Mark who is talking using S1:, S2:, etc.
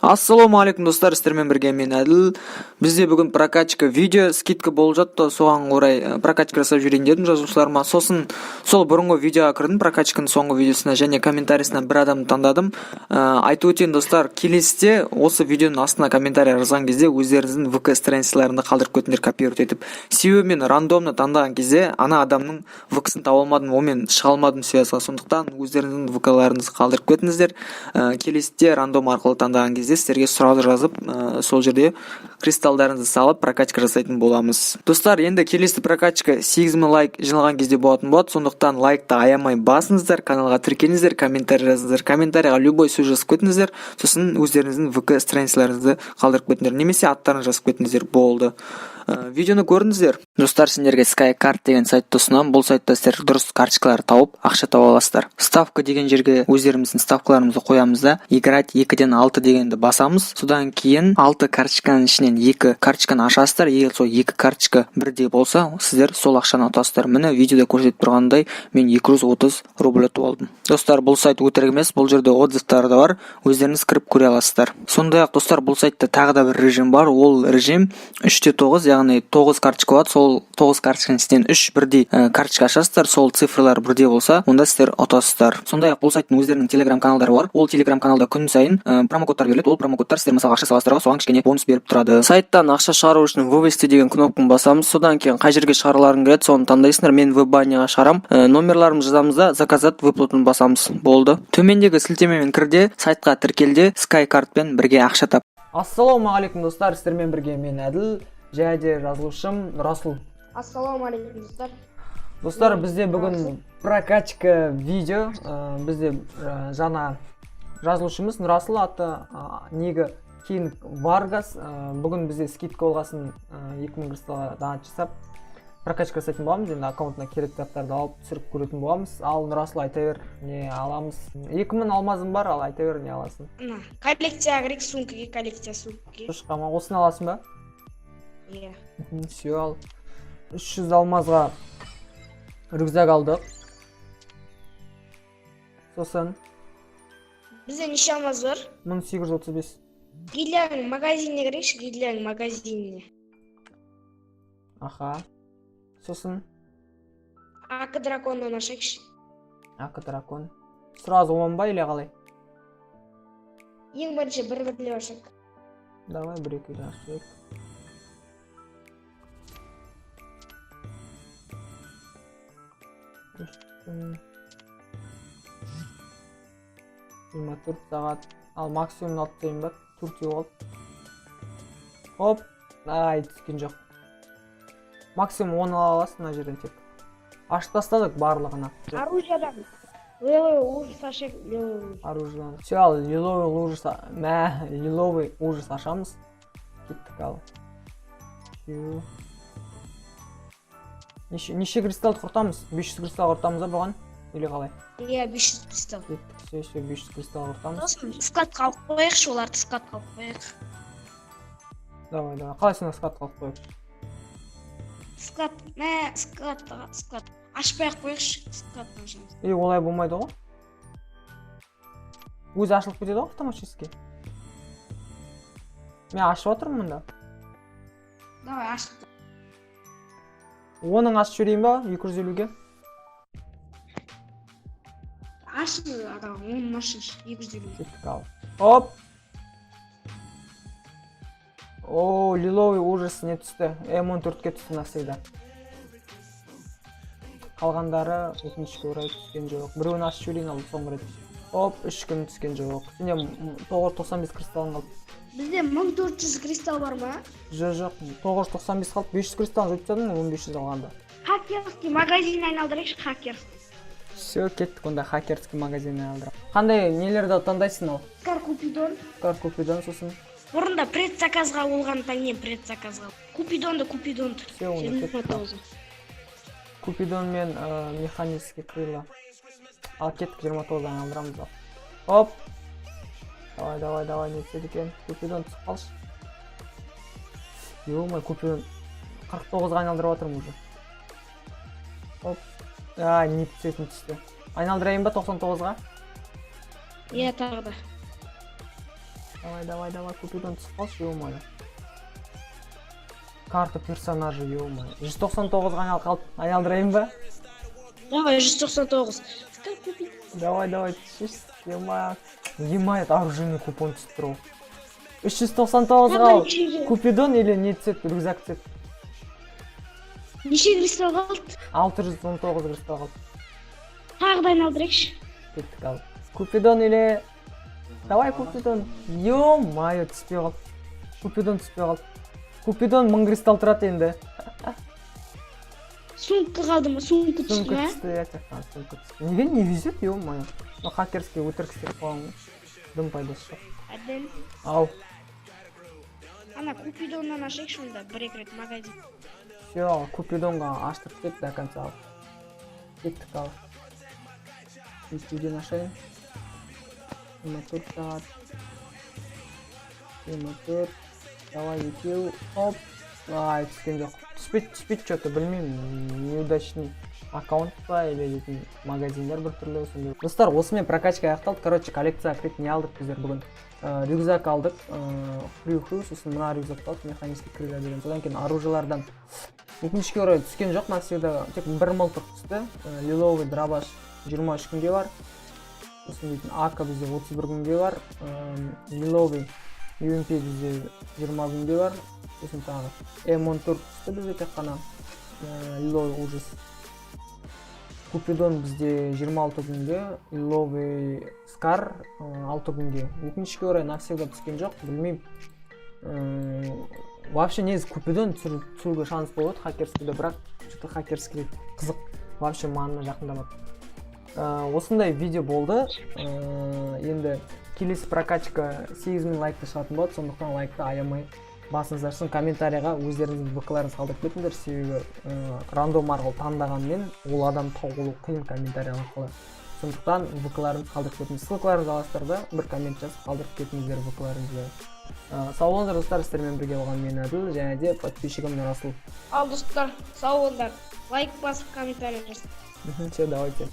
S1: Ассаламу алейкум достар, сіздермен бірге мен Әділ. Бізде бүгін прокачка видео скидка болып жатты, соған орай прокачка жасап жүрейін дедім жазушыларыма. Сосын сол бұрынғы видеоға кірдім, прокачканың соңғы видеосына және комментарийсына бір адамды таңдадым. Айтып өтейін достар, келесіде осы видеоның астына комментарий жазған кезде өздеріңіздің ВК страницаларында қалдырып кетіңдер, копировать етіп. Себебі мен рандомны таңдаған кезде ана адамның ВК-сын таба алмадым, онымен шыға алмадым связьға. Сондықтан өздеріңіздің ВК-ларыңызды қалдырып кетіңіздер. Келесіде рандом арқылы таңдаған кезде сіздерге сұрауды жазып, сол жерде кристалдарыңызды салып прокачка жасайтын боламыз. Достар, енді келесі прокачка 8000 лайк жиналған кезде болатын болады. Сондықтан лайкты аямай басыңыздар, каналға тіркеліңіздер, комментарий жазыңыздар. Комментарийға любой сөз жазып кетіңіздер, сосын өздеріңіздің ВК страницаларыңызды қалдырып кетіңіздер, немесе аттарыңызды жазып кетіңіздер, болды. Видеоны көрдіңіздер. Достар, сендерге SkyCard деген сайтты ұсынамын. Бұл сайтта сіздер дұрыс карточкаларды тауып, ақша таба аласыздар. Ставка деген жерге өздеріміздің ставкаларымызды қоямыз да, играть 2-ден 6 дегенді басамыз. Содан кейін 6 карточканың ішінен 2 карточканы ашасыздар. Егер сол 2 карточка бірдей болса, сіздер сол ақшаны ұтасыздар. Міне видеода көрсетіп тұрғандай мен 230 рубль ұтып алдым. Достар, бұл сайт өтірік емес, бұл жерде отзывтары да бар, өздеріңіз кіріп көре аласыздар. Сондай-ақ достар, бұл сайтта тағы да бір режим бар. Ол режим 3-9, яғни 9 карточка болады. Сол 9 карточканың ішінен 3 бірдей карточка ашасыздар. Сол цифрлар бірдей болса, онда сіздер ұтасыздар. Сондай-ақ бұл сайттың өздерінің телеграм каналдары бар. Ол телеграм каналда күн сайын промокодтар беріледі. Ол промокодтар сіздер мысалы ақша саласыздар, соған кішкене бонус беріп тұрады. Сайттан ақша шығару үшін вывести деген кнопканы басамыз. Содан кейін қай жерге шығарыларын келеді, соны таңдайсыңдар. Мен веб-баняға шығарам. Номерларымызды жазамыз да, заказать выплатаны басамыз. Болды. Төмендегі сілтемемен кірде, сайтқа тіркелде, SkyCardпен бірге ақша тап. Ассаламу алейкум достар, сіздермен бірге мен Әділ, және жазушым Расул.
S2: Ассаламу алейкум достар.
S1: Достар, бізде бүгін прокачка видео. Бізде жаңа жазылушымыз Расул атты, негі King Vargas. Бүгін бізде скидка болғасын 2000 кристалға донат жасап прокачка жасайтын боламыз. Енді аккаунтына керекті заттарды алып түсіріп көретін боламыз. Ал Расул, айта бер, не аламыз? 2000 алмазым бар, ал айта бер, не аласың?
S2: Коллекция керек, сумкаге, коллекция сумкаге.
S1: Шыққама, осыны аласың ба?
S2: Иә.
S1: Все, ал. 300 алмазға рюкзак алдық. Сосын
S2: Бізде неше алмаз бар?
S1: 1835.
S2: Гильяның магазиніне керекші, Гильяның магазиніне.
S1: Аха. Сосын
S2: Акы драконнан ашайықшы.
S1: Акы дракон. Сразу 10 ба или қалай?
S2: Ең бірінші бір-бірлеп ашайық.
S1: Давай бір-екеуден ашайық. Жиырма 4 сағат. Ал максимум алып дейін ба? Туртия болды. Хоп. Ай, түскен жоқ. Максимум 10 ала аласың мына жерден тек. Ашып тастадық барлығына.
S2: Оружиядан. Лиловый ужас ашайық.
S1: Оружиядан. Все, ал лиловый ужас ашамыз. Кеттік ал. Неше кристалл құртамыз? 500 кристалл құртамыз ба бұған? Или қалай?
S2: Иә, 500 кристалл.
S1: Кеттік, 500 кристалл құртамыз.
S2: Сосын скатқа алып қояйықшы, оларды скатқа алып қояйық.
S1: Давай. Қалай сені скатқа алып қояйық?
S2: Скат. Ашпай-ақ қояйықшы, скаттан ашамыз.
S1: Олай болмайды ғой? Өзі ашылып кетеді ғой автоматически? Мен ашып отырмын мұнда.
S2: Давай, ашып.
S1: Оның ашып жөрейін ба? 250-ге?
S2: Ашып, оның ашып, 250-ге.
S1: Кеттік ал. Оп! О, лиловый ужас не түсті. М14-ке түсті насыйда. Қалғандары өкінішке орай түскен жоқ. Біреуін ашып жөрейін алды соңғы рет. Оп, 3 күн түскен жоқ. Сенде 995 кристалың қалды.
S2: Бізде 1400 кристалл бар ма?
S1: Жоқ, 995 қалды. 500 кристалын жөйіп тастадың, 1500 алғанда.
S2: Хакерский магазин айналдырайықшы, хакерский.
S1: Все, кеттік онда хакерский магазин айналдырам. Қандай нелерді таңдайсың ал? Купидон сосын.
S2: Бұрында предзаказға болғандықтан не предзаказға. Купидонды.
S1: Все, онда кеттік. Купидон мен механический крыло. Ал кеттік 29 айналдырамыз ал. Оп! Давай, не етседі екен. Купидон түсіп қалшы. Ё-май, Купидон 49-ға айналдырып отырмын уже. Оп. Не түсетін түсті. Айналдырайын ба 99-ға?
S2: Иә, тағы да.
S3: Давай, купидон түсіп қалшы, ё-моё. Карта персонажы, ё-моё. 199 ғана қалды. Айналдырайын ба?
S2: Давай 199. Как купить?
S3: Давай, түсіш. Ё-моё. Ё-моё, оружейный купон түсіп тұр. 399 қалды. Купидон или не түседі, рюкзак түседі.
S2: Неше кристалл қалды?
S3: 619 кристалл қалды.
S2: Тағы да айналдырайықшы.
S3: Кеттік ал. Купидон или... Давай купидон. Ё-моё, түспей қалды. Купидон түспей қалды. Купидон 1000 кристалл тұрады енді.
S2: Сумка қалды ма? Сумка түсті
S3: Сумка
S2: ма?
S3: түсті, я тек сумка түсті. Неге не везет, ё-моё. Хакерский өтірік істеп қойған. Дым пайдасы жоқ.
S2: Әділ.
S3: Ал.
S2: Ана купидоннан ашайықшы онда, бір-екі рет магазин.
S3: Всё, купидонға аштырып кет до конца ал. Кеттік ал. Естуден ашайын. 24 сағат. 24. Давай екеу. Оп. Ай, түскен жоқ. Түспейді что-то, білмеймін. Неудачный аккаунт па, или дейтін магазиндер бір түрлі өсінде. Достар, осымен прокачка аяқталды. Короче, коллекция кіріп не алдық біздер бүгін. Рюкзак алдық. Хрю-хрю, сосын мына рюкзак алдық. Механический крылья деген. Содан кейін оружиялардан өкінішке орай түскен жоқ, навсегда тек бір мылтық түсті. Лиловый дробаш 23 күнге бар. Сосын дейтін АК бізде 31 күнге бар. Лиловый UMP бізде 20 күнге бар. Сосын тағы М14 түсті бізде тек қана. Лиловый ужас. Купидон бізде 26 күнге. Лиловый Скар 6 күнге. Өкінішке орай навсегда түскен жоқ, білмеймін. Вообще негізі Купидон түсіруге шанс болады хакерскийде, бірақ что-то хакерский қызық. Вообще маңына жақындамады. Осындай видео болды. Енді келесі прокачка 8000 лайкты шығатын болады, сондықтан лайкты аямай басыңыздар. Сосын комментарияға өздеріңіздің ВК-ларыңызды қалдырып кетіңдер, себебі рандом арқылы таңдағанмен ол адам табылу қиын комментарий арқылы. Сондықтан ВК-ларыңызды қалдырып кетіңіз. Ссылкаларыңызды аласыздар, бір коммент жазып қалдырып кетіңіздер ВК-ларыңызды. Сау болыңыздар достар, сіздермен бірге болған мен Әділ, және де подписчигім Нұрасыл.
S2: Ал достар, сау болыңдар. Лайк басып комментарий жазып.
S3: Все, давайте.